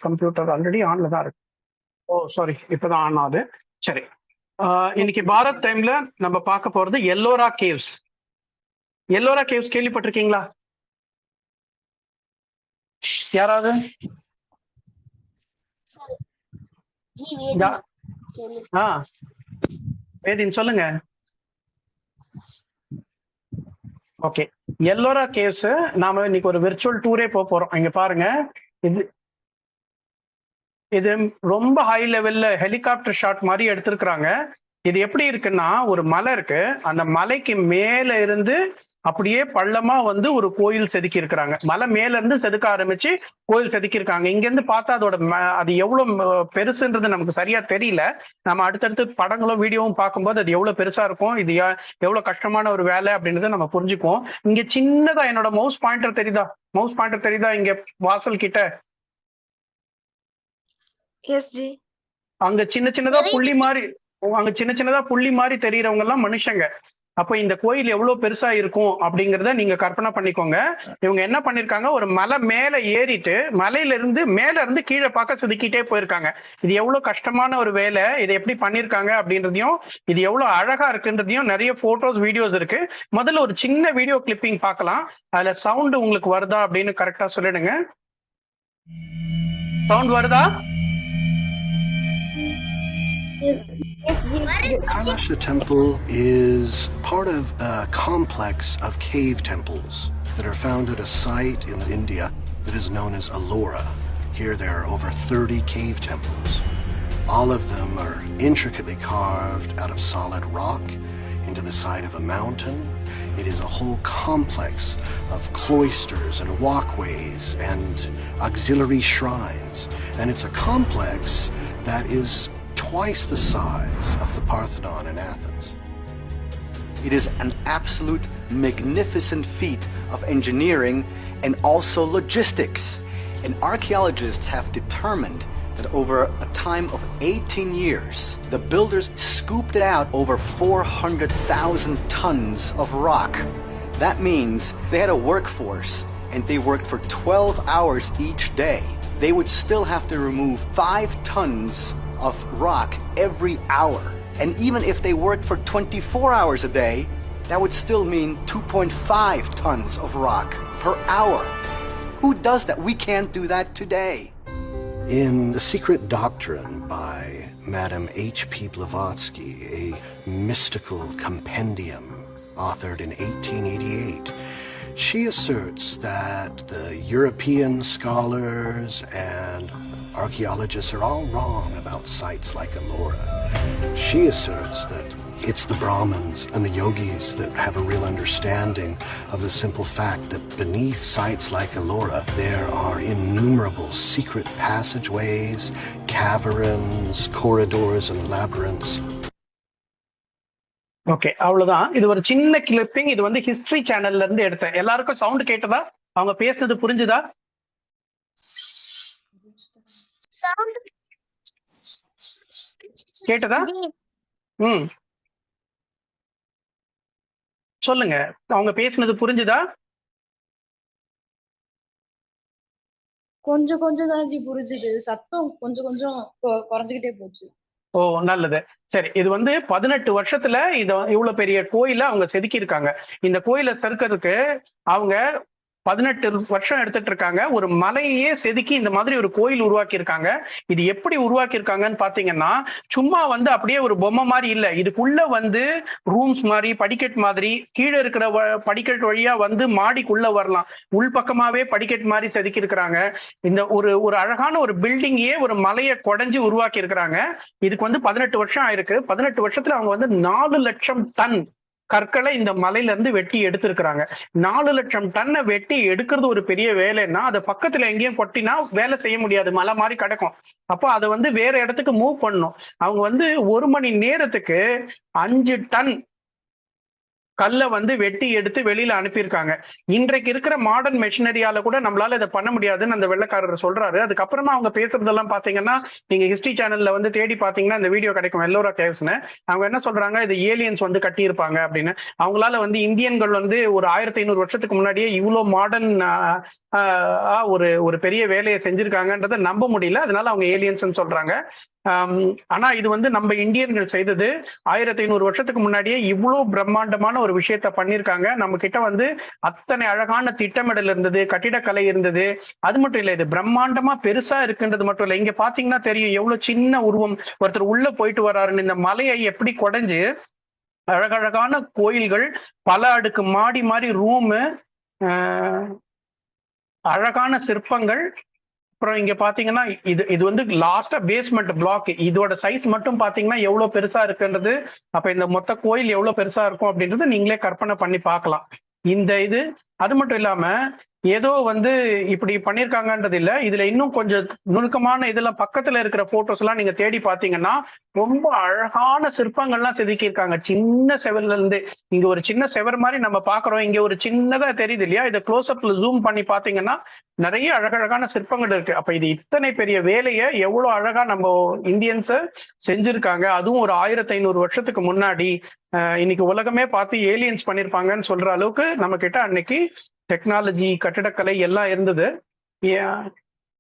Computer already ஆன்ல தான் இருக்கு. ஓ சாரி, இப்பதான் ஆன் ஆகுது. சரி, இன்னைக்கு பாரத் டைம்ல நம்ம பார்க்க போறது எல்லோரா கேவ்ஸ். எல்லோரா கேவ்ஸ் கேள்விப்பட்டிருக்கீங்களா யாராவது? வேதின் சொல்லுங்க. ஓகே, எல்லோரா கேவ்ஸ் நாம இன்னைக்கு ஒரு விர்ச்சுவல் டூரே போறோம். இங்க பாருங்க, இது இது ரொம்ப ஹை லெவல்ல ஹெலிகாப்டர் ஷாட் மாதிரி எடுத்திருக்கிறாங்க. இது எப்படி இருக்குன்னா, ஒரு மலை இருக்கு, அந்த மலைக்கு மேல இருந்து அப்படியே பள்ளமா வந்து ஒரு கோயில் செதுக்கி இருக்கிறாங்க. மலை மேல இருந்து செதுக்க ஆரம்பிச்சு கோயில் செதுக்கி இருக்காங்க. இங்க இருந்து பார்த்தா அதோட அது எவ்வளவு பெருசுன்றது நமக்கு சரியா தெரியல. நம்ம அடுத்தடுத்து படங்களும் வீடியோவும் பார்க்கும்போது அது எவ்வளவு பெருசா இருக்கும், இது எவ்வளவு கஷ்டமான ஒரு வேலை அப்படின்றத நம்ம புரிஞ்சுக்குவோம். இங்க சின்னதா என்னோட மவுஸ் பாயிண்டர் தெரியுதா? மவுஸ் பாயிண்டர் தெரியுதா இங்க வாசல் கிட்ட? அங்க சின்ன சின்னதா புள்ளி மாதிரி, அங்க சின்ன சின்னதா புள்ளி மாதிரி தெரியறவங்க எல்லாம் மனுஷங்க. அப்ப இந்த கோயில் எவ்வளவு பெருசா இருக்கும் அப்படிங்கறத நீங்க கற்பனை பண்ணிக்கோங்க. இவங்க என்ன பண்ணிருக்காங்க, ஒரு மலை மேல ஏறிட்டு மலையில இருந்து மேல இருந்து கீழே பார்க்க செதுக்கிட்டே போயிருக்காங்க. இது எவ்வளவு கஷ்டமான ஒரு வேலை, இதை எப்படி பண்ணிருக்காங்க அப்படின்றதையும், இது எவ்வளவு அழகா இருக்குன்றதையும் நிறைய போட்டோஸ் வீடியோஸ் இருக்கு. முதல்ல ஒரு சின்ன வீடியோ கிளிப்பிங் பார்க்கலாம். அதுல சவுண்ட் உங்களுக்கு வருதா அப்படின்னு கரெக்டா சொல்லிடுங்க. சவுண்ட் வருதா? Kamasha Temple is part of a complex of cave temples that are found at a site in India that is known as Ellora. Here there are over 30 cave temples. All of them are intricately carved out of solid rock into the side of a mountain. It is a whole complex of cloisters and walkways and auxiliary shrines. And it's a complex that is twice the size of the Parthenon in Athens. It is an absolute magnificent feat of engineering and also logistics. And archaeologists have determined that over a time of 18 years, the builders scooped it out over 400,000 tons of rock. That means they had a workforce and they worked for 12 hours each day. They would still have to remove 5 tons of rock every hour. And even if they worked for 24 hours a day, that would still mean 2.5 tons of rock per hour. Who does that? We can't do that today. In The Secret Doctrine by Madame H.P. Blavatsky, a mystical compendium authored in 1888, she asserts that the European scholars and archaeologists are all wrong about sites like Ellora. She asserts that it's the Brahmins and the yogis that have a real understanding of the simple fact that beneath sites like Ellora there are innumerable secret passageways, caverns, corridors and labyrinths. Okay, அவ்வளவுதான். இது ஒரு சின்ன clipping. இது வந்து history சேனல்ல இருந்து எடுத்தேன். எல்லாருக்கும் சவுண்ட் கேட்டதா? அவங்க பேசுனது புரிஞ்சுதா? கேட்டதா? சொல்லுங்க, அவங்க பேசுனது புரிஞ்சுதா? கொஞ்சம் கொஞ்சம் தான் ஜி புரிஞ்சுது. சத்தம் கொஞ்சம் கொஞ்சம் குறைஞ்சுக்கிட்டே போச்சு. ஓ நல்லது. சரி, இது வந்து 18 வருஷத்துல இவ்வளவு பெரிய கோயில அவங்க செதுக்கி இருக்காங்க. இந்த கோயிலை செதுக்கிறதுக்கு அவங்க 18 வருஷம் எடுத்துட்டு இருக்காங்க. ஒரு மலையே செதுக்கி இந்த மாதிரி ஒரு கோயில் உருவாக்கி இருக்காங்க. இது எப்படி உருவாக்கி இருக்காங்கன்னு பாத்தீங்கன்னா, சும்மா வந்து அப்படியே ஒரு பொம்மை மாதிரி இல்ல. இதுக்குள்ள வந்து ரூம்ஸ் மாதிரி, படிக்கட் மாதிரி, கீழே இருக்கிற படிக்கட் வழியா வந்து மாடிக்குள்ள வரலாம். உள்பக்கமாவே படிக்கட் மாதிரி செதுக்கி இருக்கிறாங்க. இந்த ஒரு அழகான ஒரு பில்டிங்கே ஒரு மலையை கொடைஞ்சு உருவாக்கி இருக்கிறாங்க. இதுக்கு வந்து 18 வருஷம் ஆயிருக்கு. 18 வருஷத்துல அவங்க வந்து 4 லட்சம் டன் கற்களை இந்த மலையில இருந்து வெட்டி எடுத்திருக்கிறாங்க. 4 லட்சம் டன்னை வெட்டி எடுக்கிறது ஒரு பெரிய வேலைன்னா, அதை பக்கத்துல எங்கேயும் கொட்டினா வேலை செய்ய முடியாது, மலை மாதிரி கிடக்கும். அப்போ அதை வந்து வேற இடத்துக்கு மூவ் பண்ணணும். அவங்க வந்து 1 மணி நேரத்துக்கு 5 டன் கல்லை வந்து வெட்டி எடுத்து வெளியில அனுப்பியிருக்காங்க. இன்றைக்கு இருக்கிற மாடர்ன் மெஷினரியால கூட நம்மளால இதை பண்ண முடியாதுன்னு அந்த வெள்ளைக்காரர் சொல்றாரு. அதுக்கப்புறமா அவங்க பேசுறதெல்லாம் பாத்தீங்கன்னா, நீங்க ஹிஸ்டரி சேனல்ல வந்து தேடி பாத்தீங்கன்னா இந்த வீடியோ கிடைக்கும், எல்லோரா கேவ்ஸ்னு. அவங்க என்ன சொல்றாங்க, இது ஏலியன்ஸ் வந்து கட்டியிருப்பாங்க அப்படின்னு. அவங்களால வந்து இந்தியன்கள் வந்து ஒரு 1500 வருஷத்துக்கு முன்னாடியே இவ்வளவு மாடர்ன் ஒரு ஒரு பெரிய வேலையை செஞ்சிருக்காங்கன்றதை நம்ப முடியல. அதனால அவங்க ஏலியன்ஸ் சொல்றாங்க. ஆனா இது வந்து நம்ம இந்தியன்கள் செய்தது 1500 வருஷத்துக்கு முன்னாடியே இவ்வளவு பிரம்மாண்டமான ஒரு விஷயத்த பண்ணிருக்காங்க. நம்ம கிட்ட வந்து அத்தனை அழகான திட்டமிடல் இருந்தது, கட்டிடக்கலை இருந்தது. அது மட்டும் இல்ல, இது பிரம்மாண்டமா பெருசா இருக்குன்றது மட்டும் இல்ல. இங்க பாத்தீங்கன்னா தெரியும் எவ்வளவு சின்ன உருவம், ஒருத்தர் உள்ள போயிட்டு வர்றாருன்னு. இந்த மலையை எப்படி குடைஞ்சு அழகழகான கோயில்கள், பல அடுக்கு மாடி மாதிரி ரூமு, அழகான சிற்பங்கள். அப்புறம் இங்க பாத்தீங்கன்னா இது இது வந்து லாஸ்டா பேஸ்மெண்ட் பிளாக். இதோட சைஸ் மட்டும் பாத்தீங்கன்னா எவ்வளவு பெருசா இருக்குன்றது, அப்ப இந்த மொத்த கோயில் எவ்வளவு பெருசா இருக்கும் அப்படின்றது நீங்களே கற்பனை பண்ணி பார்க்கலாம். இந்த இது அது மட்டும் இல்லாம ஏதோ வந்து இப்படி பண்ணிருக்காங்கன்றது இல்ல, இதுல இன்னும் கொஞ்சம் நுணுக்கமான இதெல்லாம் பக்கத்துல இருக்கிற போட்டோஸ் எல்லாம் நீங்க தேடி பாத்தீங்கன்னா ரொம்ப அழகான சிற்பங்கள்லாம் செதுக்கியிருக்காங்க. சின்ன செவர்ல இருந்து, இங்க ஒரு சின்ன செவர் மாதிரி நம்ம பாக்குறோம், இங்க ஒரு சின்னதா தெரியுது இல்லையா, இதை க்ளோஸ் அப்ல ஜூம் பண்ணி பாத்தீங்கன்னா நிறைய அழகழகான சிற்பங்கள் இருக்கு. அப்ப இது இத்தனை பெரிய வேலையை எவ்வளவு அழகா நம்ம இந்தியன்ஸ் செஞ்சிருக்காங்க, அதுவும் ஒரு 1500 வருஷத்துக்கு முன்னாடி. இன்னைக்கு உலகமே பார்த்து ஏலியன்ஸ் பண்ணிருப்பாங்கன்னு சொல்ற அளவுக்கு நம்ம கிட்ட அன்னைக்கு டெக்னாலஜி, கட்டிடக்கலை எல்லாம் இருந்தது.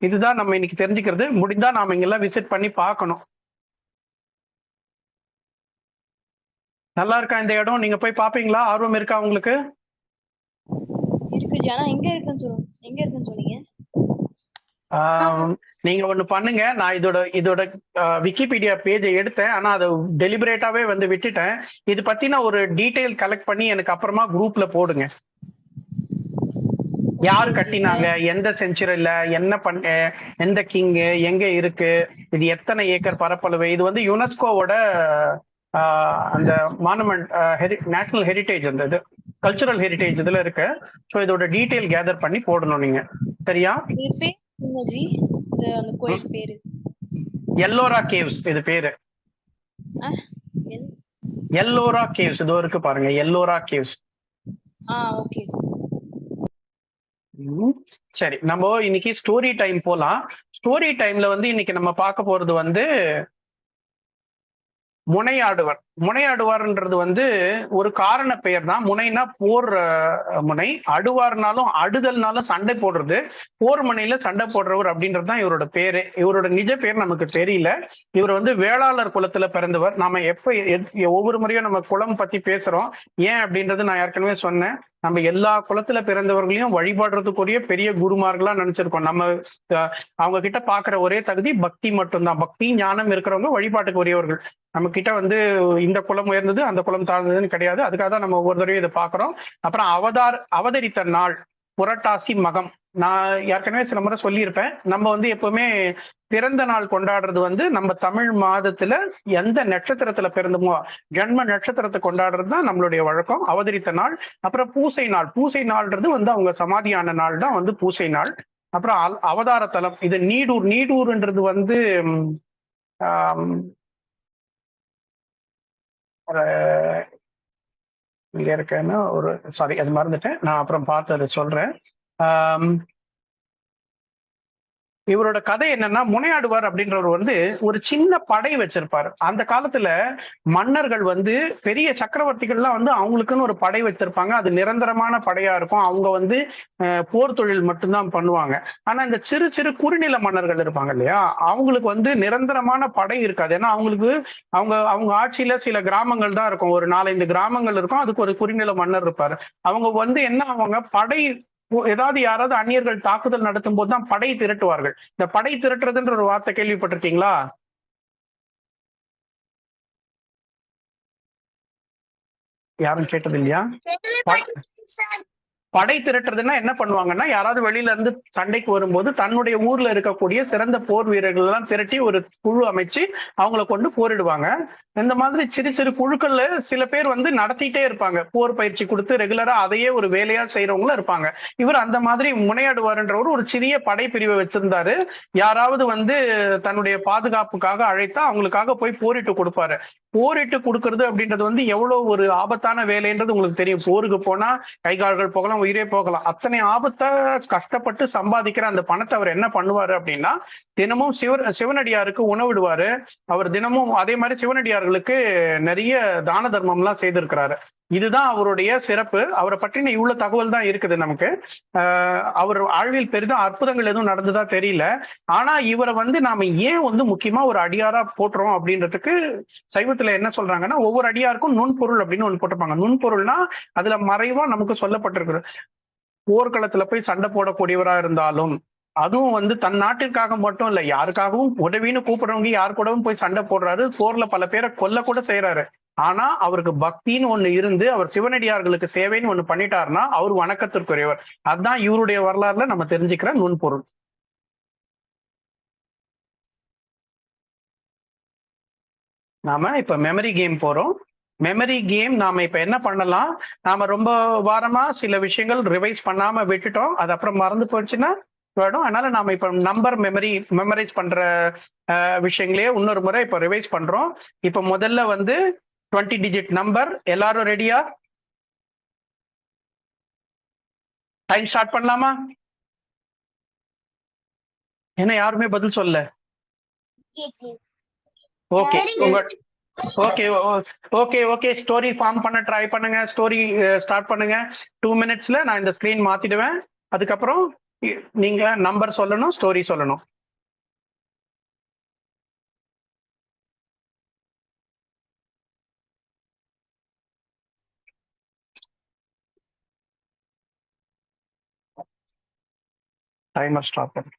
இதுதான் நம்ம இன்னைக்கு தெரிஞ்சுக்கிறது. முடிந்தா நாம இங்கெல்லாம் விசிட் பண்ணி பார்க்கணும். நல்லா இருக்கா இந்த இடம்? நீங்க போய் பாப்பீங்களா? ஆர்வம் இருக்கா உங்களுக்கு? இருக்கு ஜி. ஆனா எங்க இருக்குன்னு சொன்னீங்க? நீங்க ஒண்ணு பண்ணுங்க, நான் இதோட விக்கிபீடியா பேஜை எடுத்தேன், ஆனா அதை டெலிபரேட்டாவே வந்து விட்டுட்டேன். இது பத்தின ஒரு டீடைல் கலெக்ட் பண்ணி எனக்கு அப்புறமா குரூப்ல போடுங்க. யாரு கட்டினாங்க, எந்த செஞ்சுரியில என்ன பண்ண, எந்த கிங், எங்க இருக்கு, இது எத்தனை ஏக்கர் பரப்பளவு, இது வந்து யுனெஸ்கோவோட அந்த மானுமெண்ட், நேஷனல் ஹெரிட்டேஜ், அந்த இது கல்ச்சுரல் ஹெரிட்டேஜ் இதுல இருக்கு. ஸோ இதோட டீடைல் கேதர் பண்ணி போடணும் நீங்க, சரியா? எல்லோரா கேவ்ஸ் இது பேரு. எல்லோரா கேவ்ஸ் இதோ இருக்கு பாருங்க, எல்லோரா கேவ்ஸ். சரி, நம்ம இன்னைக்கு ஸ்டோரி டைம் போலாம். ஸ்டோரி டைம்ல வந்து இன்னைக்கு நம்ம பார்க்க போறது வந்து முனையாடுவர். முனையாடுவார்ன்றது வந்து ஒரு காரண பெயர் தான். முனைனா போர் முனை, அடுவார்னாலும் அடுதல்னாலும் சண்டை போடுறது, போர் முனையில சண்டை போடுறவர் அப்படின்றது தான் இவரோட பேரு. இவரோட நிஜ பேர் நமக்கு தெரியல. இவர் வந்து வேளாளர் குலத்துல பிறந்தவர். நாம ஒவ்வொரு முறையும் நம்ம குலம் பத்தி பேசுறோம். ஏன் அப்படின்றது நான் ஏற்கனவே சொன்னேன். நம்ம எல்லா குலத்துல பிறந்தவர்களையும் வழிபாடுறதுக்குரிய பெரிய குருமார்களா நினைச்சிருக்கோம். நம்ம அவங்க கிட்ட பாக்குற ஒரே தகுதி பக்தி மட்டும்தான். பக்தி ஞானம் இருக்கிறவங்க வழிபாட்டுக்கு உரியவர்கள். நம்ம கிட்ட வந்து இந்த குலம் உயர்ந்தது அந்த குலம் தாழ்ந்ததுன்னு கிடையாது. அதுக்காக தான் நம்ம ஒவ்வொரு தடவையும் இதை பாக்குறோம். அப்புறம் அவதரித்த நாள் புரட்டாசி மகம். நான் ஏற்கனவே சில முறை சொல்லியிருப்பேன், நம்ம வந்து எப்பவுமே பிறந்த நாள் கொண்டாடுறது வந்து நம்ம தமிழ் மாதத்துல எந்த நட்சத்திரத்துல பிறந்தமோ ஜன்ம நட்சத்திரத்தை கொண்டாடுறது தான் நம்மளுடைய வழக்கம். அவதரித்த நாள். அப்புறம் பூசை நாள். பூசை நாள்ன்றது வந்து அவங்க சமாதியான நாள் தான் வந்து பூசை நாள். அப்புறம் அவதார தலம் இது நீடூர். நீடூர்ன்றது வந்து இங்க இருக்கேன்னா ஒரு சாரி, அது மறந்துட்டேன், நான் அப்புறம் பார்த்து அதை சொல்றேன். இவரோட கதை என்னன்னா, முனையாடுவார் அப்படின்றவர் வந்து ஒரு சின்ன படை வச்சிருப்பாரு. அந்த காலத்துல மன்னர்கள் வந்து பெரிய சக்கரவர்த்திகள்லாம் வந்து அவங்களுக்குன்னு ஒரு படை வச்சிருப்பாங்க. அது நிரந்தரமான படையா இருக்கும். அவங்க வந்து போர் தொழில் மட்டும்தான் பண்ணுவாங்க. ஆனா இந்த சிறு சிறு குறுநில மன்னர்கள் இருப்பாங்க இல்லையா, அவங்களுக்கு வந்து நிரந்தரமான படை இருக்காது. ஏன்னா அவங்களுக்கு அவங்க ஆட்சியில சில கிராமங்கள் தான் இருக்கும், ஒரு 4-5 கிராமங்கள் இருக்கும். அதுக்கு ஒரு குறுநில மன்னர் இருப்பாரு. அவங்க வந்து என்ன, அவங்க படை ஏதாவது யாராவது அந்நியர்கள் தாக்குதல் நடத்தும் போதுதான் படை திரட்டுவார்கள். இந்த படை திரட்டுறதுன்ற ஒரு வார்த்தை கேள்விப்பட்டிருக்கீங்களா? யாரும் கேட்டது இல்லையா? படை திரட்டுறதுன்னா என்ன பண்ணுவாங்கன்னா, யாராவது வெளியில இருந்து சண்டைக்கு வரும்போது தன்னுடைய ஊர்ல இருக்கக்கூடிய சிறந்த போர் வீரர்கள் எல்லாம் திரட்டி ஒரு குழு அமைச்சு அவங்கள கொண்டு போரிடுவாங்க. இந்த மாதிரி சிறு சிறு குழுக்கள்ல சில பேர் வந்து நடத்திட்டே இருப்பாங்க. போர் பயிற்சி கொடுத்து ரெகுலரா அதையே ஒரு வேலையா செய்றவங்களும் இருப்பாங்க. இவர் அந்த மாதிரி முனையாடுவார்ன்றவர் ஒரு சிறிய படை பிரிவை வச்சிருந்தாரு. யாராவது வந்து தன்னுடைய பாதுகாப்புக்காக அழைத்தா அவங்களுக்காக போய் போரிட்டு கொடுப்பாரு. போரிட்டு கொடுக்கறது அப்படின்றது வந்து எவ்வளவு ஒரு ஆபத்தான வேலைன்றது உங்களுக்கு தெரியும். போருக்கு போனா கை கால்கள் போகலாம், உயிரே போகலாம். அத்தனை ஆபத்தா கஷ்டப்பட்டு சம்பாதிக்கிற அந்த பணத்தை அவர் என்ன பண்ணுவாரு அப்படின்னா, தினமும் சிவனடியாருக்கு உணவிடுவாரு. அவர் தினமும் அதே மாதிரி சிவனடியார்களுக்கு நிறைய தான தர்மம் எல்லாம் செய்திருக்கிறாரு. இதுதான் அவருடைய சிறப்பு. அவரை பற்றின இவ்வளவு தகவல் தான் இருக்குது நமக்கு. அவர் வாழ்வில் பெரிதும் அற்புதங்கள் எதுவும் நடந்ததா தெரியல. ஆனா இவரை வந்து நாம ஏன் வந்து முக்கியமா ஒரு அடியாரா போட்டுறோம் அப்படின்றதுக்கு சைவத்துல என்ன சொல்றாங்கன்னா, ஒவ்வொரு அடியாருக்கும் நுண்பொருள் அப்படின்னு ஒண்ணு போட்டிருப்பாங்க. நுண்பொருள்னா அதுல மறைவா நமக்கு சொல்லப்பட்டிருக்கு. போர்க்களத்துல போய் சண்டை போடக்கூடியவரா இருந்தாலும், அதுவும் வந்து தன் நாட்டிற்காக மட்டும் இல்ல, யாருக்காகவும் உதவின்னு கூப்பிடுறவங்க யார் கூடவும் போய் சண்டை போடுறாரு. போர்ல பல பேரை கொல்ல கூட செய்யறாரு. ஆனா அவருக்கு பக்தின்னு ஒண்ணு இருந்து அவர் சிவனடியார்களுக்கு சேவைன்னு ஒண்ணு பண்ணிட்டாருன்னா அவர் வணக்கத்திற்குரியவர். அதுதான் இவருடைய வரலாறுல நம்ம தெரிஞ்சுக்கிற நுண்பொருள். நாம இப்ப மெமரி கேம் போறோம். மெமரி கேம் நாம இப்ப என்ன பண்ணலாம், நாம ரொம்ப வாரமா சில விஷயங்கள் ரிவைஸ் பண்ணாம விட்டுட்டோம். அது அப்புறம் மறந்து போச்சுன்னா போயிடும். அதனால நாம இப்ப நம்பர் மெமரைஸ் பண்ற விஷயங்களையே இன்னொரு முறை இப்ப ரிவைஸ் பண்றோம். இப்ப முதல்ல வந்து 20 டிஜிட் நம்பர். எல்லாரும் ரெடியா? டைம் ஸ்டார்ட் பண்ணலாமா? என்ன யாருமே பதில் சொல்ல? ஓகே உங்க okay okay okay story form பண்ண ட்ரை பண்ணுங்க. ஸ்டோரி ஸ்டார்ட் பண்ணுங்க. 2 மினிட்ஸ்ல நான் இந்த ஸ்கிரீன் மாத்திடுவேன். அதுக்கப்புறம் நீங்க நம்பர் சொல்லணும், ஸ்டோரி சொல்லணும். டைமர் ஸ்டாப் பண்ணு.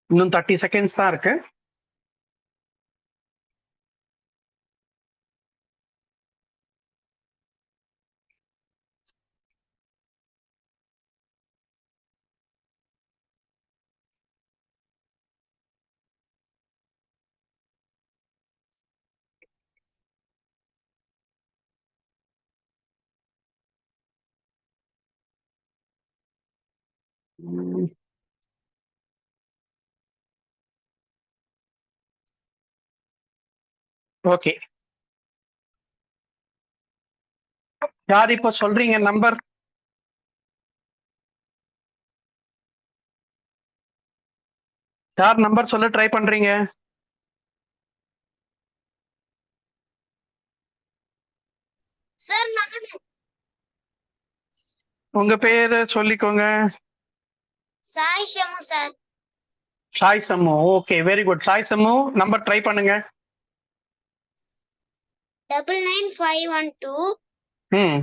இன்னும் 30 செகண்ட்ஸ் தான் இருக்கு. ஓகே, யார் இப்ப சொல்றீங்க நம்பர்? யார் நம்பர் சொல்ல ட்ரை பண்றீங்க? சார் நான் உங்க பேரு சொல்லிக்கோங்க. Sai Shamu sir. Sai Sammu. Okay, very good. Sai Sammu number try பண்ணுங்க. 99512 ம்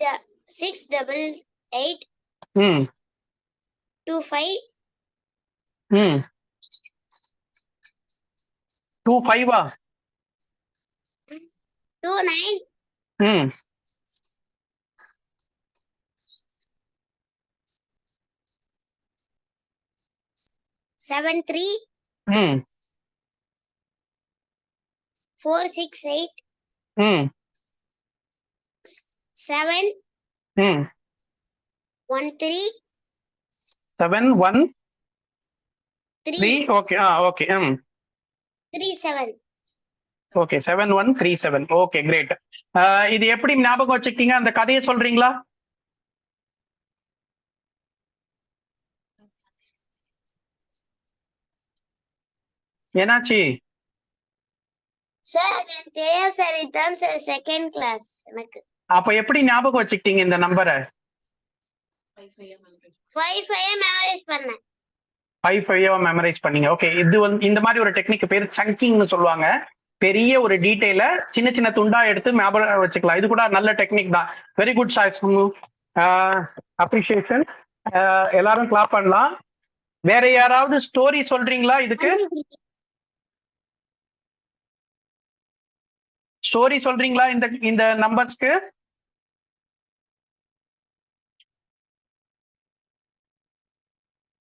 688 ம் 25 ம் 25 29 ம் 73 ம் 468 ம் 7 ம் 13 713 3 okay okay 37. Okay 7137 okay great. இது எப்படி ஞாபகம் வச்சுக்கிட்டீங்க அந்த கதையை சொல்றீங்களா? என்னாச்சு? சார் எனக்கு தெரியாது சார், இதுதான் சார் செகண்ட் கிளாஸ் எனக்கு. அப்ப எப்படி ஞாபகம் வச்சுக்கிட்டீங்க இந்த நம்பரை? 5 மெமரைஸ் பண்ணேன். 5 மெமரைஸ் பண்ணீங்க. ஓகே, இது வந்து இந்த மாதிரி ஒரு டெக்னிக் பேர் சங்கிங்னு சொல்லுவாங்க. பெரிய ஒரு டீடைல சின்ன சின்ன துண்டா எடுத்து ஞாபகம் வச்சுக்கலாம். இது கூட நல்ல டெக்னிக் தான். Very good choice. அப்ரிசியேஷன். எல்லாரும் கிளாப் பண்ணலாம். வேற யாராவது ஸ்டோரி சொல்றீங்களா? இதுக்கு ஸ்டோரி சொல்றீங்களா இந்த இந்த நம்பர்ஸ்க்கு?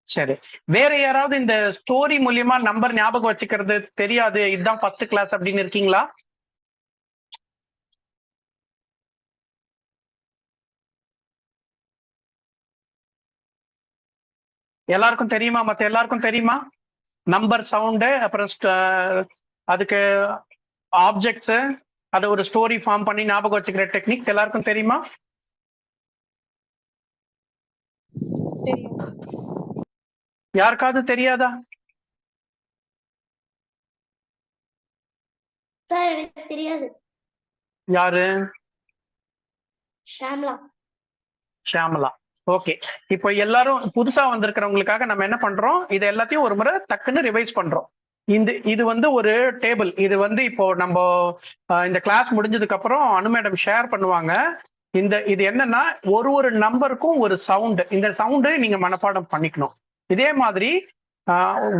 சரி, வேற யாராவது இந்த ஸ்டோரி மூலியமா நம்பர் ஞாபகம் வச்சுக்கிறது தெரியாது, இதுதான் ஃபர்ஸ்ட் கிளாஸ் அப்படின்னு இருக்கீங்களா? எல்லாருக்கும் தெரியுமா? மத்த எல்லாருக்கும் தெரியுமா? நம்பர் சவுண்டு, அப்புறம் அதுக்கு ஆப்ஜெக்ட்ஸ், அதை ஒரு ஸ்டோரி ஃபார்ம் பண்ணி ஞாபகம் வச்சுக்கிற டெக்னிக்ஸ் எல்லாருக்கும் தெரியுமா? யாருக்காவது தெரியாதா? சார் எனக்கு தெரியாது. யாரு? ஷாம்லா. ஷியாமலா. ஓகே, இப்போ எல்லாரும் புதுசா வந்திருக்கிறவங்களுக்காக நம்ம என்ன பண்றோம், இது எல்லாத்தையும் ஒரு முறை டக்குன்னு ரிவைஸ் பண்றோம். இது வந்து ஒரு டேபிள். இது வந்து இப்போ நம்ம இந்த கிளாஸ் முடிஞ்சதுக்கு அப்புறம் அனு மேடம் ஷேர் பண்ணுவாங்க. இது என்னன்னா ஒரு ஒரு நம்பருக்கும் ஒரு சவுண்டு. இந்த சவுண்டு நீங்க மனப்பாடம் பண்ணிக்கணும். இதே மாதிரி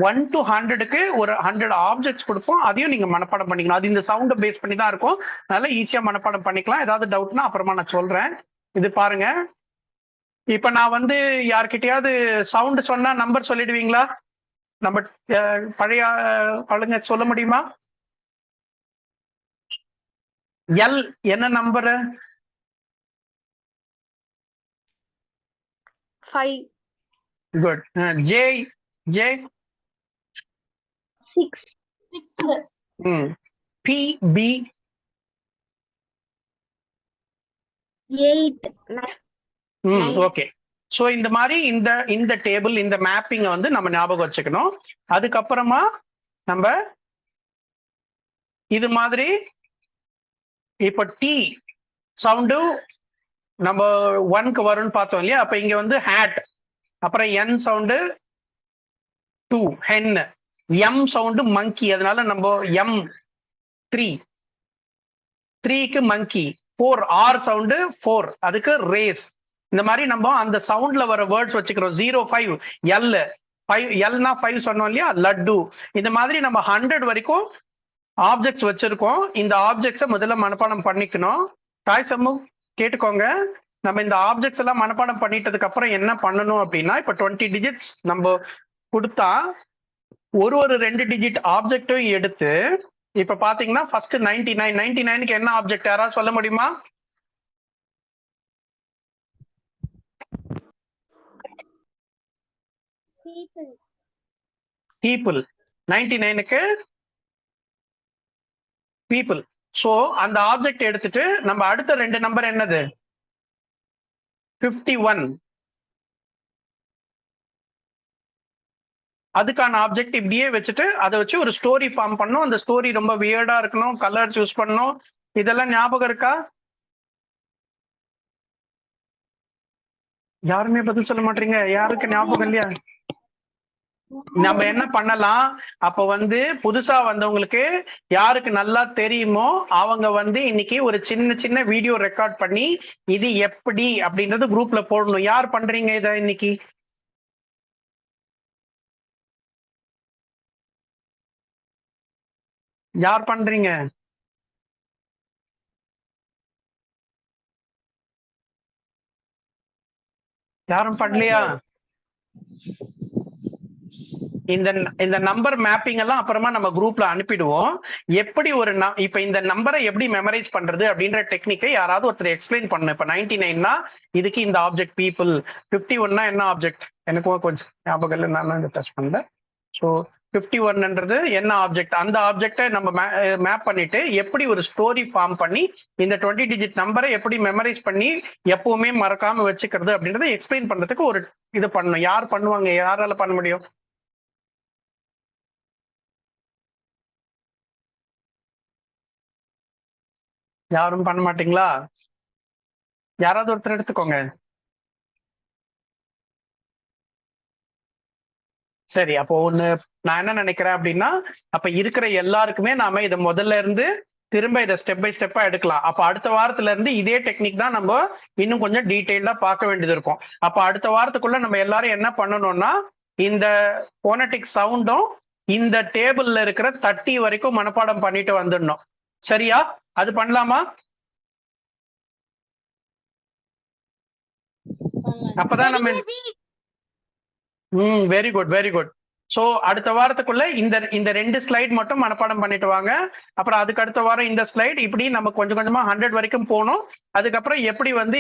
1 to 100க்கு ஒரு 100 ஆப்ஜெக்ட்ஸ் கொடுப்போம், அதையும் நீங்க மனப்பாடம் பண்ணிக்கணும். அது இந்த சவுண்டை பேஸ் பண்ணி தான் இருக்கும். அதனால ஈஸியா மனப்பாடம் பண்ணிக்கலாம். ஏதாவது டவுட்னா அப்புறமா நான் சொல்றேன். இது பாருங்க, இப்ப நான் வந்து யார்கிட்டயாவது சவுண்ட் சொன்னா நம்பர் சொல்லிடுவீங்களா? நம்ம பழைய ஆளுங்க சொல்ல முடியுமா? எல் என்ன number? 5. Good. J J 6. P P 8. 9. Okay. So இந்த மாதிரி இந்த டேபிள், இந்த மேப்பிங்கை வந்து நம்ம ஞாபகம் வச்சுக்கணும். அதுக்கப்புறமா நம்ம இது மாதிரி இப்போ டி சவுண்டு நம்ம 1க்கு வரும்னு பார்த்தோம் இல்லையா? அப்ப இங்க வந்து ஹேட், அப்புறம் என் சவுண்டு 2 ஹென், எம் சவுண்டு மங்கி, அதனால நம்ம எம் 3க்கு மங்கி, 4 ஆர் சவுண்டு 4 அதுக்கு ரேஸ். இந்த மாதிரி நம்ம அந்த சவுண்ட்ல வர வேர்ட்ஸ் வச்சுக்கிறோம். 05 எல் 5 எல்னா 5 சொன்னோம் இல்லையா? லட்டு. இந்த மாதிரி நம்ம 100 வரைக்கும் ஆப்ஜெக்ட்ஸ் வச்சிருக்கோம். இந்த ஆப்ஜெக்ட்ஸை முதல்ல மனப்பாடம் பண்ணிக்கணும். தாய் சமூ கேட்டுக்கோங்க. நம்ம இந்த ஆப்ஜெக்ட்ஸ் எல்லாம் மனப்பாடம் பண்ணிட்டதுக்கு அப்புறம் என்ன பண்ணணும் அப்படின்னா, இப்ப 20 டிஜிட்ஸ் நம்ம கொடுத்தா ஒரு 2 டிஜிட் ஆப்ஜெக்டும் எடுத்து, இப்ப பாத்தீங்கன்னா ஃபர்ஸ்ட் 99க்கு என்ன ஆப்ஜெக்ட் யாராவது சொல்ல முடியுமா? பீப்புள். 99க்கு பீப்புள். சோ அந்த ஆப்ஜெக்ட் எடுத்துட்டு நம்ம அடுத்த 2 நம்பர் என்னது? 51. அதுக்கான ஆப்ஜெக்ட் இப்படியே வச்சுட்டு அதை வச்சு ஒரு ஸ்டோரி ஃபார்ம் பண்ணணும். அந்த ஸ்டோரி ரொம்ப வியர்டா இருக்கணும், கலர்ஸ் யூஸ் பண்ணணும். இதெல்லாம் ஞாபகம் இருக்கா? யாருமே பதில் சொல்ல மாட்டீங்க. யாருக்கு ஞாபகம் இல்லையா? நம்ம என்ன பண்ணலாம், அப்ப வந்து புதுசா வந்தவங்களுக்கு யாருக்கு நல்லா தெரியுமோ அவங்க வந்து இன்னைக்கு ஒரு சின்ன சின்ன வீடியோ ரெக்கார்ட் பண்ணி இது எப்படி அப்படின்றது குரூப்ல போடணும். யார் பண்றீங்க இத இன்னைக்கு? யார் பண்றீங்க? யாரும் பண்ணலையா? இந்த இந்த நம்பர் மேப்பிங் எல்லாம் அப்புறமா நம்ம குரூப்ல அனுப்பிடுவோம். எப்படி ஒரு இப்ப இந்த நம்பரை எப்படி மெமரைஸ் பண்றது அப்படின்ற டெக்னிக்கை யாராவது ஒருத்தர் எக்ஸ்பிளைன் பண்ணணும். இப்ப 99னா இதுக்கு இந்த ஆப்ஜெக்ட் பீப்புள், 51னா என்ன ஆப்ஜெக்ட், எனக்கும் கொஞ்சம் ஞாபகம் இல்லை, நான் டச் பண்ணல. ஸோ 51ன்றது என்ன ஆப்ஜெக்ட், அந்த ஆப்ஜெக்டை நம்ம மேப் பண்ணிட்டு எப்படி ஒரு ஸ்டோரி ஃபார்ம் பண்ணி இந்த 20 டிஜிட் நம்பரை எப்படி மெமரைஸ் பண்ணி எப்பவுமே மறக்காம வச்சுக்கிறது அப்படின்றத எக்ஸ்பிளைன் பண்றதுக்கு ஒரு இது பண்ணணும். யார் பண்ணுவாங்க, யாரால பண்ண முடியும்? யாரும் பண்ண மாட்டீங்களா? யாராவது ஒருத்தர் எடுத்துக்கோங்க. சரி, அப்போ ஒண்ணு நான் என்ன நினைக்கிறேன் அப்படின்னா, அப்ப இருக்கிற எல்லாருக்குமே நாம இதை முதல்ல இருந்து திரும்ப இதை ஸ்டெப் பை ஸ்டெப்பா எடுக்கலாம். அப்ப அடுத்த வாரத்துல இருந்து இதே டெக்னிக் தான் நம்ம இன்னும் கொஞ்சம் டீட்டெயில்டா பார்க்க வேண்டியது இருக்கும். அப்ப அடுத்த வாரத்துக்குள்ள நம்ம எல்லாரும் என்ன பண்ணணும்னா, இந்த போனடிக் சவுண்டும் இந்த டேபிள்ல இருக்கிற 30 வரைக்கும் மனப்பாடம் பண்ணிட்டு வந்துடணும். சரியா? அது பண்ணலாமா? அப்பதான் நம்ம very good very good. So அடுத்த வாரத்துக்குள்ள இந்த 2 ஸ்லைட் மட்டும் மனப்பாடம் பண்ணிட்டு வாங்க. அப்புறம் அதுக்கு அடுத்த வாரம் இந்த ஸ்லைட், இப்படி நம்ம கொஞ்சம் கொஞ்சமா 100 வரைக்கும் போகணும். அதுக்கப்புறம் எப்படி வந்து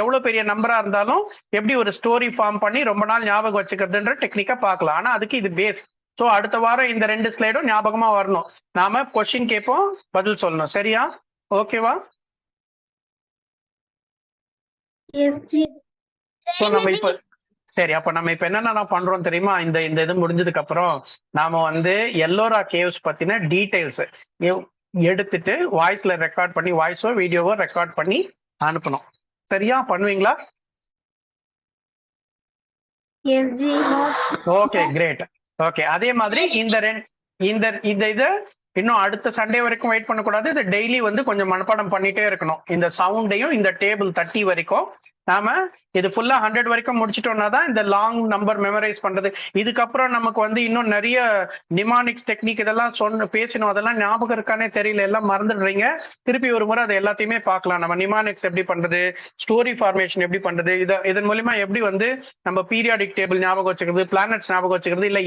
எவ்வளவு பெரிய நம்பரா இருந்தாலும் எப்படி ஒரு ஸ்டோரி ஃபார்ம் பண்ணி ரொம்ப நாள் ஞாபகம் வச்சுக்கிறதுன்ற டெக்னிக்கா பார்க்கலாம். ஆனா அதுக்கு இது பேஸ். ஸோ அடுத்த வாரம் இந்த 2 ஸ்லைடும் ஞாபகமா வரணும். நாம கொஸ்டின் கேட்போம், பதில் சொல்லணும். சரியா? ஓகேவா? ஸோ நம்ம இப்ப சரி, அப்ப நம்ம இப்ப என்னென்ன பண்றோம் தெரியுமா? இந்த இது முடிஞ்சதுக்கு அப்புறம் நாம வந்து எல்லோரா கேவ்ஸ் பத்தின டீடைல்ஸ் எடுத்துட்டு வாய்ஸ்ல ரெக்கார்ட் பண்ணி, வாய்ஸோ வீடியோவோ ரெக்கார்ட் பண்ணி அனுப்பணும். சரியா? பண்ணுவீங்களா? Okay, great. ஓகே, அதே மாதிரி இந்த இதை இன்னும் அடுத்த சண்டே வரைக்கும் வெயிட் பண்ணக்கூடாது. இது டெய்லி வந்து கொஞ்சம் மனப்பாடம் பண்ணிட்டே இருக்கணும். இந்த சவுண்டையும் இந்த டேபிள் 30 வரைக்கும் நாம இது ஃபுல்லா 100 வரைக்கும் முடிச்சிட்டோம்னா தான் இந்த லாங் நம்பர் மெமரைஸ் பண்றது. இதுக்கப்புறம் நமக்கு வந்து இன்னும் நிறைய நிமானிக்ஸ் டெக்னிக் இதெல்லாம் பேசணும். அதெல்லாம் ஞாபகம் இருக்கானே தெரியல, எல்லாம் மறந்துடுறீங்க. திருப்பி ஒரு முறை அதை எல்லாத்தையுமே பார்க்கலாம். நம்ம நிமானிக்ஸ் எப்படி பண்றது, ஸ்டோரி ஃபார்மேஷன் எப்படி பண்றது, இதன் மூலியமா எப்படி வந்து நம்ம பீரியாடிக் டேபிள் ஞாபகம் வச்சுக்கிறது, பிளானட்ஸ் ஞாபகம் வச்சுக்கிறது, இல்ல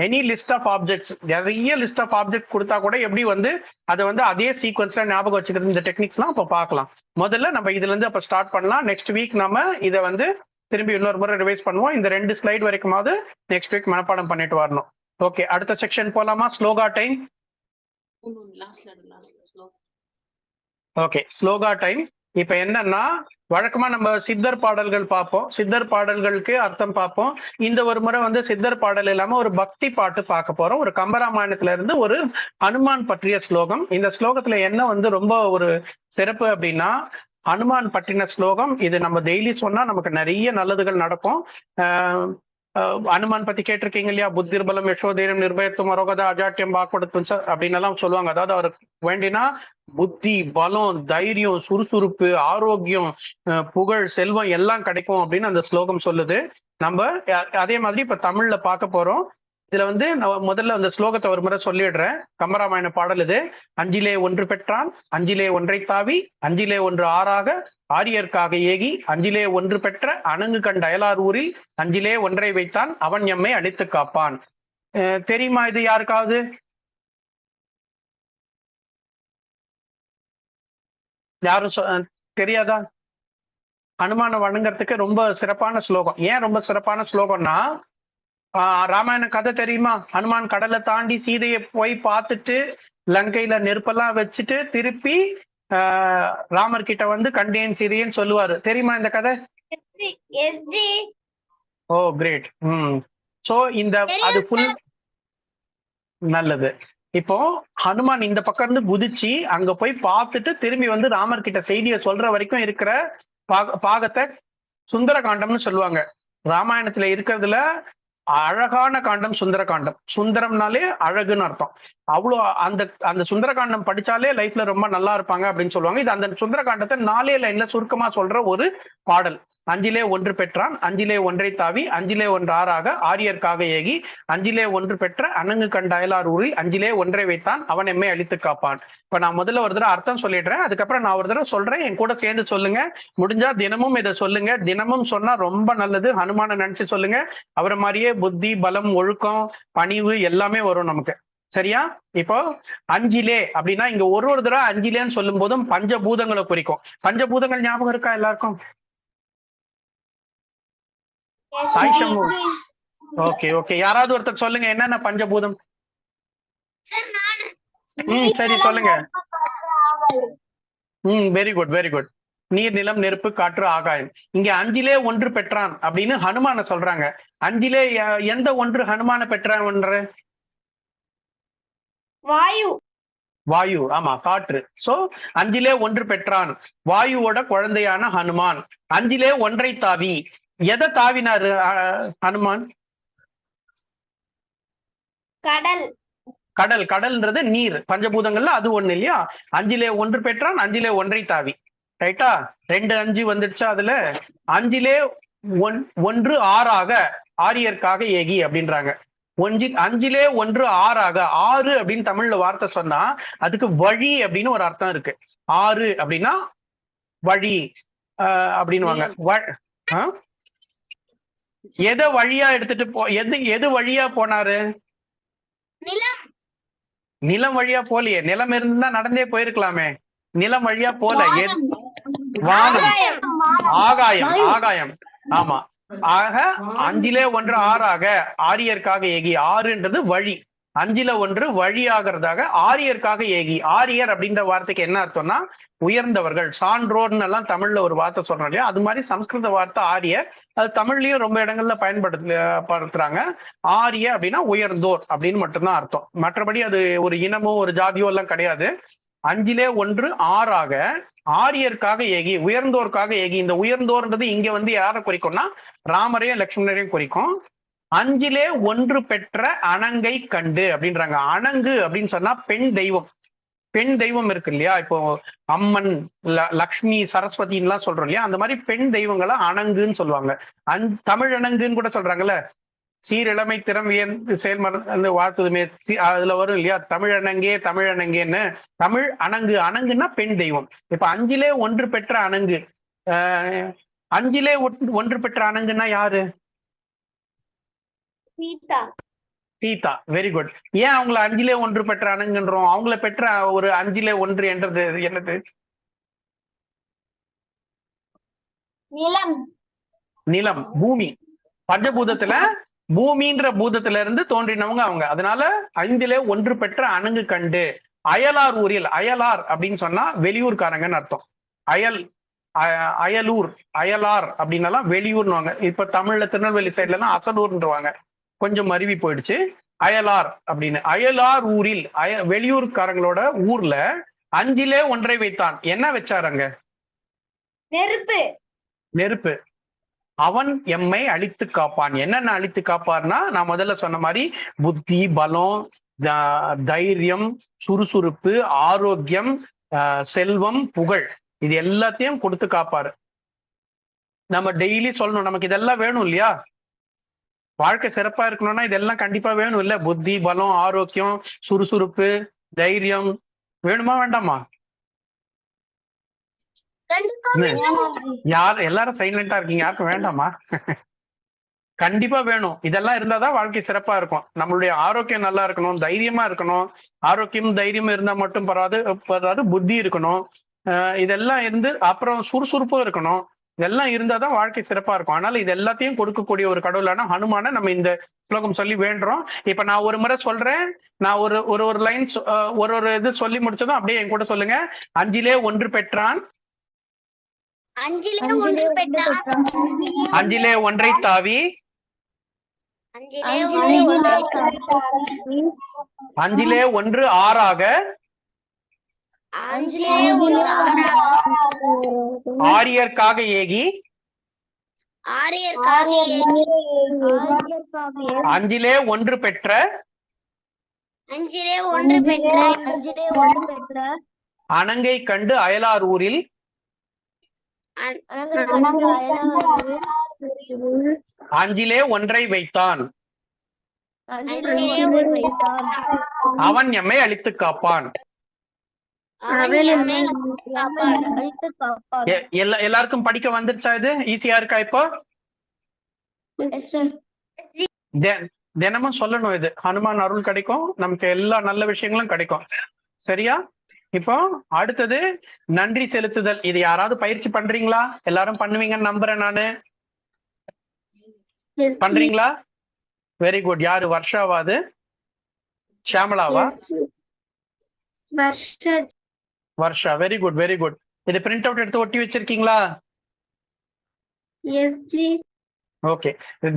எனி லிஸ்ட் ஆஃப் ஆப்ஜெக்ட்ஸ், நிறைய லிஸ்ட் ஆஃப் ஆப்ஜெக்ட் கொடுத்தா கூட எப்படி வந்து அதை வந்து அதே சீக்வன்ஸ்ல ஞாபகம் வச்சுக்கிறது, இந்த டெக்னிக்ஸ்லாம் இப்போ பார்க்கலாம். முதல்ல நம்ம இதுல இருந்து அப்ப ஸ்டார்ட் பண்ணலாம். நெக்ஸ்ட் வீக் நம்ம இதை வந்து திரும்பி இன்னொரு முறை ரிவைஸ் பண்ணுவோம். இந்த 2 ஸ்லைட் வரைக்குமாவது நெக்ஸ்ட் வீக் மனப்பாடம் பண்ணிட்டு வரணும். ஓகே, அடுத்த செக்ஷன் போலாமா? Shloka time. Okay, shloka time. இப்ப என்னன்னா, வழக்கமா நம்ம சித்தர் பாடல்கள் பார்ப்போம், சித்தர் பாடல்களுக்கு அர்த்தம் பார்ப்போம். இந்த ஒரு முறை வந்து சித்தர் பாடல் இல்லாம ஒரு பக்தி பாட்டு பார்க்க போறோம். ஒரு கம்பராமாயணத்துல இருந்து ஒரு ஹனுமான் பற்றிய ஸ்லோகம். இந்த ஸ்லோகத்துல என்ன வந்து ரொம்ப ஒரு சிறப்பு அப்படின்னா, ஹனுமான் பற்றின ஸ்லோகம். இது நம்ம டெய்லி சொன்னா நமக்கு நிறைய நல்லதுகள் நடக்கும். ஹனுமான் பத்தி கேட்டிருக்கீங்க இல்லையா? புத்திர் பலம் யசோதீரம் நிர்பயத்துவம் அரோகதா அஜாட்டியம் வாக்குடுத்தும் அப்படின்னு எல்லாம் சொல்லுவாங்க. அதாவது அவருக்கு வேண்டினா புத்தி, பலம், தைரியம், சுறுசுறுப்பு, ஆரோக்கியம், புகழ், செல்வம் எல்லாம் கிடைக்கும் அப்படின்னு அந்த ஸ்லோகம் சொல்லுது. நம்ம அதே மாதிரி இப்ப தமிழ்ல பார்க்க போறோம். இதுல வந்து நான் முதல்ல அந்த ஸ்லோகத்தை ஒரு முறை சொல்லிடுறேன். கம்பராமாயண பாடல் இது. 5லே 1 பெற்றான், 5லே 1 தாவி, 5லே 1 ஆறாக ஆரியர்க்காக ஏகி, 5லே 1 பெற்ற அணங்கு கண்ட அயலார் ஊரில் 5லே 1 வைத்தான், அவன் எம்மை அடித்து காப்பான். தெரியுமா இது யாருக்காவது? யாரும் தெரியாதா? ஹனுமான வணங்குறதுக்கு ரொம்ப சிறப்பான ஸ்லோகம். ஏன் ரொம்ப சிறப்பான ஸ்லோகம்னா, ராமாயண கதை தெரியுமா? ஹனுமான் கடலை தாண்டி சீதையை போய் பார்த்துட்டு லங்கையில நெருப்பெல்லாம் வச்சுட்டு திருப்பி ராமர் கிட்ட வந்து கண்டேன் சீதையன்னு சொல்லுவாரு. தெரியுமா இந்த கதை? ஓ கிரேட். சோ இந்த அது ஃபுல் நல்லது. இப்போ ஹனுமான் இந்த பக்கம் இருந்து குதிச்சு அங்க போய் பார்த்துட்டு திரும்பி வந்து ராமர் கிட்ட செய்தியை சொல்ற வரைக்கும் இருக்கிற பாகத்தை சுந்தர காண்டம்னு சொல்லுவாங்க. ராமாயணத்துல இருக்கிறதுல அழகான காண்டம் சுந்தர காண்டம். சுந்தரம்னாலே அழகுன்னு அர்த்தம். அவ்வளோ அந்த சுந்தர காண்டம் படிச்சாலே லைஃப்ல ரொம்ப நல்லா இருப்பாங்க அப்படின்னு சொல்லுவாங்க. இது அந்த சுந்தர காண்டத்தை 4 லைன்ல சுருக்கமா சொல்ற ஒரு பாடல். அஞ்சிலே ஒன்று பெற்றான், அஞ்சிலே ஒன்றை தாவி, அஞ்சிலே ஒன்று ஆறாக ஆரியர்க்காக ஏகி, அஞ்சிலே ஒன்று பெற்ற அணங்கு கண்ட அயலார் ஊரில் அஞ்சிலே ஒன்றை வைத்தான் அவன் எம்மை அழித்து காப்பான். இப்ப நான் முதல்ல ஒரு தடவை அர்த்தம் சொல்லிடுறேன், அதுக்கப்புறம் நான் ஒரு தடவை சொல்றேன், என் கூட சேர்ந்து சொல்லுங்க. முடிஞ்சா தினமும் இதை சொல்லுங்க. தினமும் சொன்னா ரொம்ப நல்லது. ஹனுமான நினைச்சு சொல்லுங்க. அவரை மாதிரியே புத்தி, பலம், ஒழுக்கம், பணிவு எல்லாமே வரும் நமக்கு. சரியா? இப்போ அஞ்சிலே அப்படின்னா இங்க ஒரு தடவை அஞ்சிலேன்னு சொல்லும் போதும் பஞ்சபூதங்களை குறிக்கும். பஞ்சபூதங்கள் ஞாபகம் இருக்கா எல்லாருக்கும்? சாய் சண்முக. ஓகே ஓகே, யாராவது ஒருத்தர் சொல்லுங்க என்னென்ன பஞ்சபூதம். சரி சொல்லுங்க. Very good very good. நீர், நிலம், நெருப்பு, காற்று, ஆகாயம். இங்க அஞ்சிலே ஒன்று பெற்றான் அப்படின்னு ஹனுமான சொல்றாங்க. அஞ்சிலே எந்த ஒன்று ஹனுமான பெற்றான் ஒன்று? வாயு. வாயு, ஆமா, காற்று. சோ அஞ்சிலே ஒன்று பெற்றான், வாயுவோட குழந்தையான ஹனுமான். அஞ்சிலே ஒன்றை தாவி, எதை தாவினாரு ஹனுமான்? கடல். கடல். கடல்ன்றது நீர், பஞ்சபூதங்கள்ல அது ஒண்ணு இல்லையா? அஞ்சிலே ஒன்று பெற்றான், அஞ்சிலே ஒன்றை தாவி. ரைட்டா? 2 5 வந்துடுச்சா? அதுல அஞ்சிலே ஒன்று ஆறாக ஆரியர்க்காக ஏகி அப்படின்றாங்க. அஞ்சிலே ஒன்று ஆறாக. ஆறு அப்படின்னு தமிழ்ல வார்த்தை சொன்னா அதுக்கு வழி அப்படின்னு ஒரு அர்த்தம் இருக்கு. ஆறு அப்படின்னா வழி அப்படின்னு. எதை வழியா எடுத்துட்டு எது வழியா போனாரு? நிலம் வழியா போலியே. நிலம் இருந்தா நடந்தே போயிருக்கலாமே. நிலம் வழியா போல. வானம், ஆகாயம். ஆகாயம், ஆமா. ஆக அஞ்சிலே ஒன்று ஆறாக ஆரியர்க்காக ஏகி. ஆறுன்றது வழி. அஞ்சில ஒன்று வழியாகிறதாக ஆரியர்க்காக ஏகி. ஆரியர் அப்படின்ற வார்த்தைக்கு என்ன அர்த்தம்னா உயர்ந்தவர்கள், சான்றோர்னு எல்லாம் தமிழ்ல ஒரு வார்த்தை சொல்றோம் இல்லையா? அது மாதிரி சம்ஸ்கிருத வார்த்தை ஆரியர். அது தமிழ்லயும் ரொம்ப இடங்கள்ல பயன்படுத்துறாங்க. ஆரிய அப்படின்னா உயர்ந்தோர் அப்படின்னு மட்டும்தான் அர்த்தம். மற்றபடி அது ஒரு இனமோ ஒரு ஜாதியோ எல்லாம் கிடையாது. அஞ்சிலே ஒன்று ஆறாக ஆரியர்க்காக ஏகி, உயர்ந்தோர்க்காக ஏகி. இந்த உயர்ந்தோர்ன்றது இங்க வந்து யாரை குறிக்கும்னா ராமரையும் லட்சுமணரையும் குறிக்கும். அஞ்சிலே ஒன்று பெற்ற அணங்கை கண்டு அப்படின்றாங்க. அணங்கு அப்படின்னு சொன்னா பெண் தெய்வம். பெண் தெய்வம் இருக்கு இல்லையா? இப்போ அம்மன், லக்ஷ்மி, சரஸ்வதின்லாம் சொல்றோம் இல்லையா? அந்த மாதிரி பெண் தெய்வங்களை அணங்குன்னு சொல்லுவாங்க. தமிழ் அணங்குன்னு கூட சொல்றாங்கல்ல. சீரிழமை திறம் செயல்மறு வாழ்த்துதுமே, அதுல வரும் இல்லையா? தமிழணங்கே தமிழணங்கேன்னு. தமிழ் அணங்கு. அணங்குன்னா பெண் தெய்வம். இப்ப அஞ்சிலே ஒன்று பெற்ற அணங்கு. அஞ்சிலே ஒன்று பெற்ற அணங்குன்னா யாரு? சீதா. சீதா. Very good. ஏன் அவங்கள அஞ்சிலே ஒன்று பெற்ற அணங்குன்றோம்? அவங்கள பெற்ற ஒரு அஞ்சிலே ஒன்று என்றது என்னது? நிலம். நிலம், பூமி. பஞ்சபூதத்துல பூமின்ற பூதத்துல இருந்து தோன்றினவங்க அவங்க. அதனால ஐந்திலே ஒன்று பெற்ற அணங்கு கண்டு. அயலார் ஊரில். அயலார் அப்படின்னு சொன்னா வெளியூர்காரங்கன்னு அர்த்தம். அயலூர், அயலார் அப்படின்னாலாம் வெளியூர்னுவாங்க. இப்ப தமிழ்ல திருநெல்வேலி சைட்ல எல்லாம் அசலூர்ன்றவாங்க. கொஞ்சம் மருவி போயிடுச்சு. அயலார் அப்படின்னு. அயலார் ஊரில், வெளியூர்காரங்களோட ஊர்ல அஞ்சிலே ஒன்றை வைத்தான். என்ன வச்சாருங்க? நெருப்பு. நெருப்பு. அவன் எம்மை அழித்து காப்பான். என்னென்ன அழித்து காப்பார்னா நான் முதல்ல சொன்ன மாதிரி புத்தி, பலம், தைரியம், சுறுசுறுப்பு, ஆரோக்கியம், செல்வம், புகழ், இது எல்லாத்தையும் கொடுத்து காப்பாரு. நம்ம டெய்லி சொல்லணும், நமக்கு இதெல்லாம் வேணும் இல்லையா? வாழ்க்கை சிறப்பா இருக்கணும்னா இதெல்லாம் கண்டிப்பா வேணும் இல்ல? புத்தி, பலம், ஆரோக்கியம், சுறுசுறுப்பு, தைரியம் வேணுமா வேண்டாமா? எல்லாரும் சைலண்டா இருக்கீங்க. யாருக்கும் வேண்டாமா? கண்டிப்பா வேணும். இதெல்லாம் இருந்தாதான் வாழ்க்கை சிறப்பா இருக்கும். நம்மளுடைய ஆரோக்கியம் நல்லா இருக்கணும், தைரியமா இருக்கணும். ஆரோக்கியம் தைரியம் இருந்தா மட்டும் பராது, புத்தி இருக்கணும். இதெல்லாம் இருந்து அப்புறம் சுறுசுறுப்பும் இருக்கணும். இதெல்லாம் இருந்தாதான் வாழ்க்கை சிறப்பா இருக்கும். அதனால இது எல்லாத்தையும் கொடுக்கக்கூடிய ஒரு கடவுளான ஹனுமான நம்ம இந்த ஸ்லோகம் சொல்லி வேண்டுறோம். இப்ப நான் ஒரு முறை சொல்றேன். நான் ஒரு லைன் ஒரு இது சொல்லி முடிச்சதும் அப்படியே என் கூட சொல்லுங்க. அஞ்சிலே ஒன்று பெற்றான், அஞ்சிலே ஒன்றை தாவி, அஞ்சிலே ஒன்று ஆறாக ஆரியர்க்காக ஏகி, அஞ்சிலே ஒன்று பெற்ற அணங்கை கண்டு அயலார் ஊரில் அஞ்சிலே ஒன்றை வைத்தான், அஞ்சிலே ஒன்றை அவன் எம்மை அழித்து காப்பான். அவன் எம்மை காப்பான். எல்லாருக்கும் படிக்க வந்துருச்சா? இது ஈஸியா இருக்கா? இப்போ தினமும் சொல்லணும். இது ஹனுமான் அருள் கிடைக்கும், நமக்கு எல்லா நல்ல விஷயங்களும் கிடைக்கும். சரியா? இப்போ அடுத்தது நன்றி செலுத்துதல். இது யாராவது பயிற்சி பண்றீங்களா? எல்லாரும் பண்ணுவீங்கன்னு நம்புறேன் நானு. பண்றீங்களா? Very good. யாரு? வர்ஷாவாது? ஷியாமலாவா? Varsha. Very good, very good. இது பிரிண்ட் அவுட் எடுத்து ஒட்டி வச்சிருக்கீங்களா? ஓகே.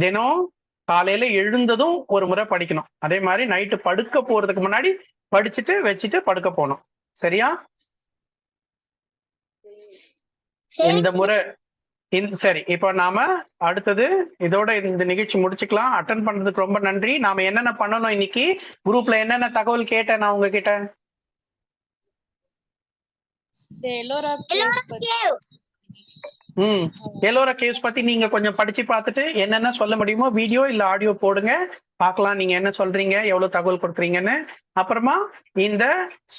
தினம் காலையில எழுந்ததும் ஒரு முறை படிக்கணும். அதே மாதிரி நைட்டு படுக்க போறதுக்கு முன்னாடி படிச்சுட்டு வச்சுட்டு படுக்க போகணும். சரியா? இந்த முறை சரி. இப்போ நாம அடுத்தது இதோட இந்த நிகழ்ச்சி முடிச்சுக்கலாம். அட்டன் பண்றதுக்கு ரொம்ப நன்றி. நாம என்னென்ன பண்ணணும் இன்னைக்கு? குரூப்ல என்னென்ன தகவல் கேட்டேன் நான் உங்ககிட்ட? எல்லோரா கேவ்ஸ் பத்தி நீங்க கொஞ்சம் படிச்சு பார்த்துட்டு என்னென்ன சொல்ல முடியுமோ வீடியோ இல்ல ஆடியோ போடுங்க, பார்க்கலாம் நீங்க என்ன சொல்றீங்க, எவ்வளவு தகவல் கொடுக்குறீங்கன்னு. அப்புறமா இந்த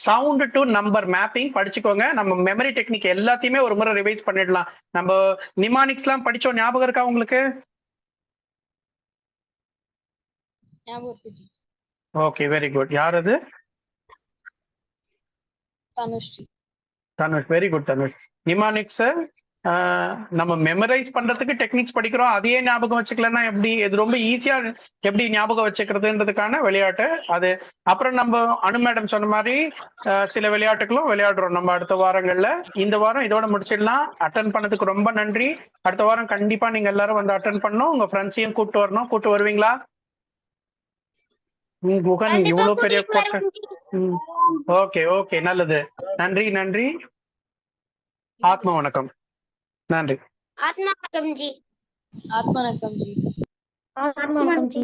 சவுண்ட் டு நம்பர் மேப்பிங் படிச்சுக்கோங்க. நம்ம மெமரி டெக்னிக் எல்லாத்தையுமே ஒரு முறை ரிவைஸ் பண்ணிடலாம். நம்ம நிமானிக்ஸ் எல்லாம் படிச்சோம், ஞாபகம் இருக்கா உங்களுக்கு? Okay, very good. யார் அது? Dhanush. Very good Dhanush. Mnemonics நம்ம மெமரைஸ் பண்றதுக்கு டெக்னிக்ஸ் படிக்கிறோம், அதையே ஞாபகம் வச்சுக்கலன்னா எப்படி? இது ரொம்ப ஈஸியா எப்படி ஞாபகம் வச்சுக்கிறதுன்றதுக்கான விளையாட்டு அது. அப்புறம் நம்ம அனு மேடம் சொன்ன மாதிரி சில விளையாட்டுகளும் விளையாடுறோம் நம்ம அடுத்த வாரங்கள்ல. இந்த வாரம் இதோட முடிச்சிடலாம். அட்டன் பண்ணதுக்கு ரொம்ப நன்றி. அடுத்த வாரம் கண்டிப்பா நீங்க எல்லாரும் வந்து அட்டன் பண்ணணும். உங்க ஃப்ரெண்ட்ஸையும் கூப்பிட்டு வரணும். கூப்பிட்டு வருவீங்களா? குகன் இவ்வளவு பெரிய ஓகே ஓகே, நல்லது. நன்றி நன்றி. ஆத்ம வணக்கம். நன்றி. ஆத்மா வணக்கம் ஜி. ஆத்மா வணக்கம் ஜி. ஆத்மா வணக்கம் ஜி.